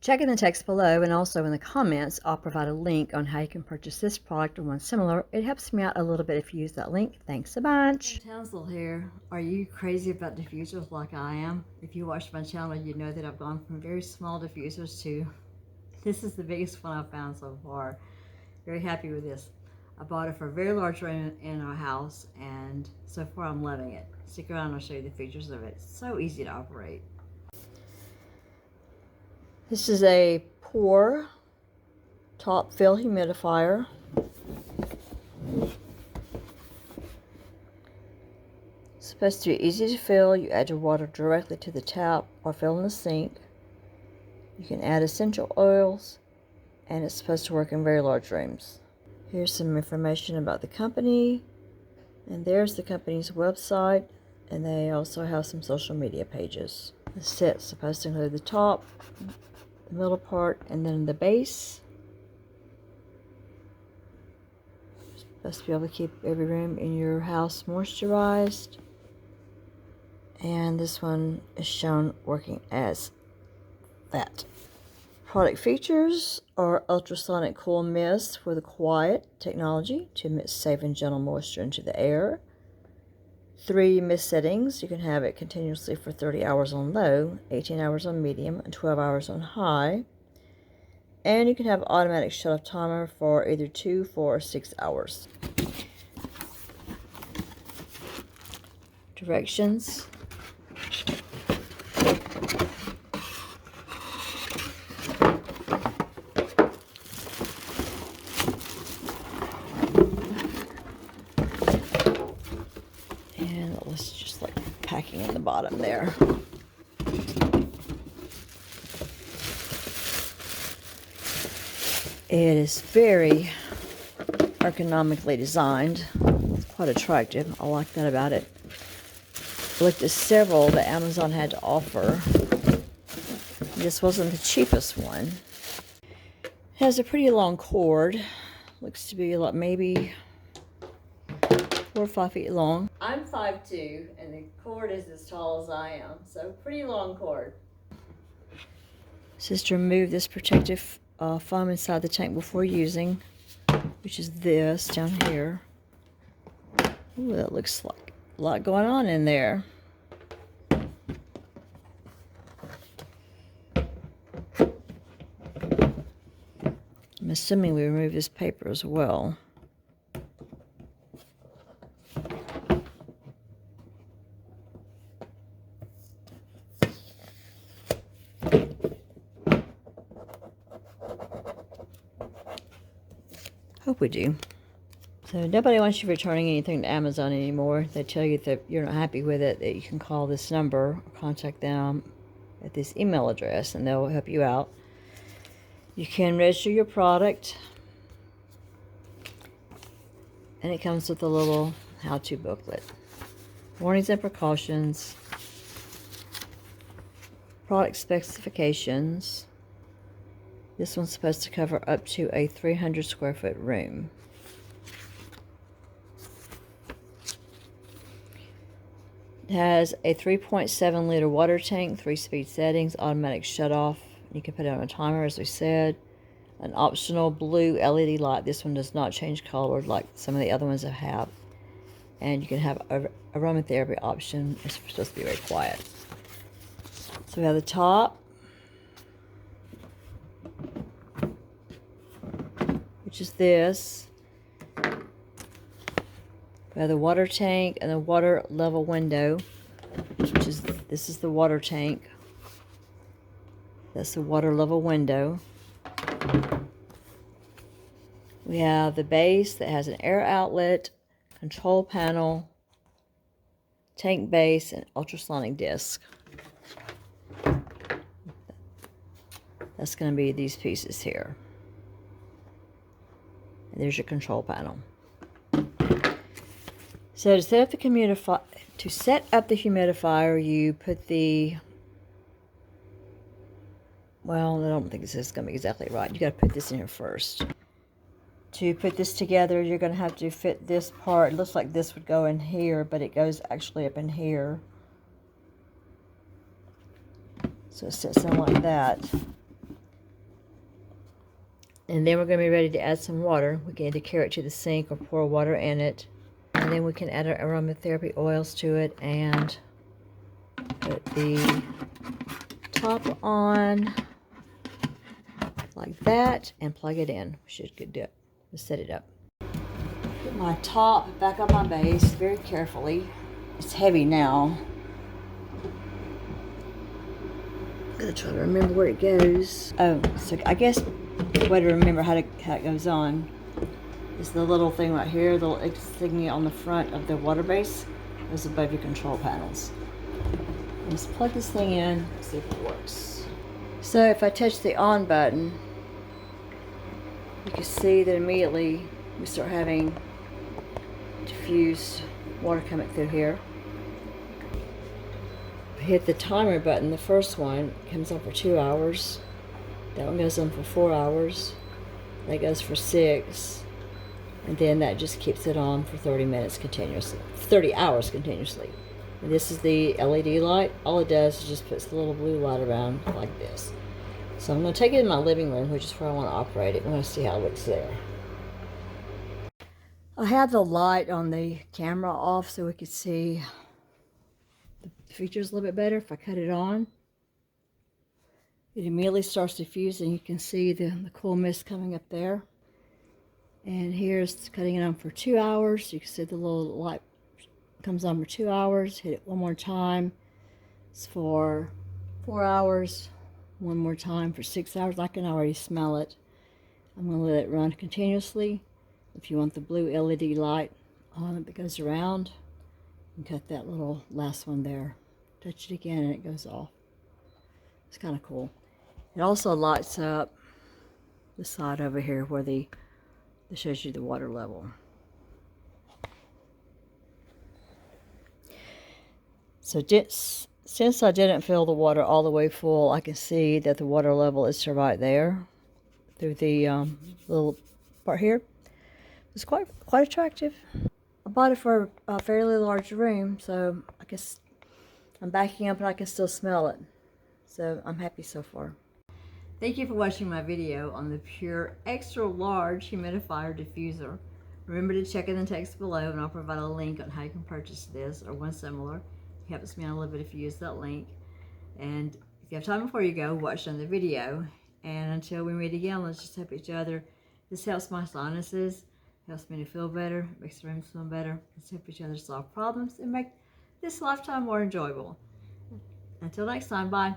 Check in the text below, and also in the comments I'll provide a link on how you can purchase this product or one similar. It helps me out a little bit if you use that link. Thanks a bunch. Townsel here. Are you crazy about diffusers like I am? If you watch my channel, you know that I've gone from very small diffusers to this is the biggest one I've found so far. Very happy with this. I bought it for a very large room in our house, and so far I'm loving it. Stick around and I'll show you the features of it. It's so easy to operate. This is a pour top fill humidifier. It's supposed to be easy to fill. You add your water directly to the tap or fill in the sink. You can add essential oils, and it's supposed to work in very large rooms. Here's some information about the company, and there's the company's website, and they also have some social media pages. The set's supposed to include the top, the middle part, and then the base. Supposed to be able to keep every room in your house moisturized. And this one is shown working as that. Product features are ultrasonic cool mist with a quiet technology to emit safe and gentle moisture into the air. 3 mist settings. You can have it continuously for 30 hours on low, 18 hours on medium, and 12 hours on high. And you can have automatic shut-off timer for either 2, 4, or 6 hours. Directions. And let's just like packing in the bottom there. It is very ergonomically designed. It's quite attractive. I like that about it. I looked at several that Amazon had to offer. This wasn't the cheapest one. It has a pretty long cord. Looks to be like maybe 4 or 5 feet long. I'm 5'2", and the cord is as tall as I am, so pretty long cord. This is to remove this protective foam inside the tank before using, which is this down here. Ooh, that looks like a lot going on in there. I'm assuming we remove this paper as well. Hope we do. So nobody wants you returning anything to Amazon anymore. They tell you that you're not happy with it, that you can call this number or contact them at this email address, and they'll help you out. You can register your product, and it comes with a little how-to booklet. Warnings and precautions, product specifications. This one's supposed to cover up to a 300 square foot room. It has a 3.7 liter water tank, 3-speed settings, automatic shut-off. You can put it on a timer, as we said. An optional blue LED light. This one does not change color like some of the other ones I have. And you can have aromatherapy option. It's supposed to be very quiet. So we have the top, which is this. We have the water tank and the water level window, which is, this is the water tank. That's the water level window. We have the base that has an air outlet, control panel, tank base, and ultrasonic disc. That's going to be these pieces here. And there's your control panel. So to set up the humidifier, you put the, well, I don't think this is going to be exactly right. You got to put this in here first. To put this together, you're going to have to fit this part. It looks like this would go in here, but it goes actually up in here. So it sits in like that. And then we're going to be ready to add some water. We can either carry it to the sink or pour water in it. And then we can add our aromatherapy oils to it and put the top on like that and plug it in. We should do it. Let's set it up. Put my top back on my base very carefully. It's heavy now. I'm going to try to remember where it goes. Oh, so I guess the way to remember how it goes on is the little thing right here, the little insignia on the front of the water base goes above your control panels. Let's plug this thing in and see if it works. So if I touch the on button, you can see that immediately we start having diffused water coming through here. Hit the timer button, the first one comes on for 2 hours. That one goes on for 4 hours. That goes for 6. And then that just keeps it on for 30 minutes continuously, 30 hours continuously. And this is the LED light. All it does is just puts the little blue light around like this. So I'm going to take it in my living room, which is where I want to operate it. I want to see how it looks there. I have the light on the camera off so we could see the features a little bit better. If I cut it on, it immediately starts diffusing. You can see the cool mist coming up there. And here's cutting it on for 2 hours. You can see the little light comes on for 2 hours. Hit it one more time. It's for 4 hours. One more time for 6 hours. I can already smell it. I'm going to let it run continuously. If you want the blue LED light on it that goes around, you can cut that little last one there. Touch it again and it goes off. It's kind of cool. It also lights up the side over here where it shows you the water level. So since I didn't fill the water all the way full, I can see that the water level is right there through the little part here. It's quite attractive. I bought it for a fairly large room, so I guess I'm backing up and I can still smell it. So I'm happy so far. Thank you for watching my video on the Pure Extra Large Humidifier Diffuser. Remember to check in the text below and I'll provide a link on how you can purchase this or one similar. It helps me out a little bit if you use that link. And if you have time before you go, watch another video. And until we meet again, let's just help each other. This helps my sinuses, helps me to feel better, makes the room smell better. Let's help each other solve problems and make this lifetime more enjoyable. Until next time, bye.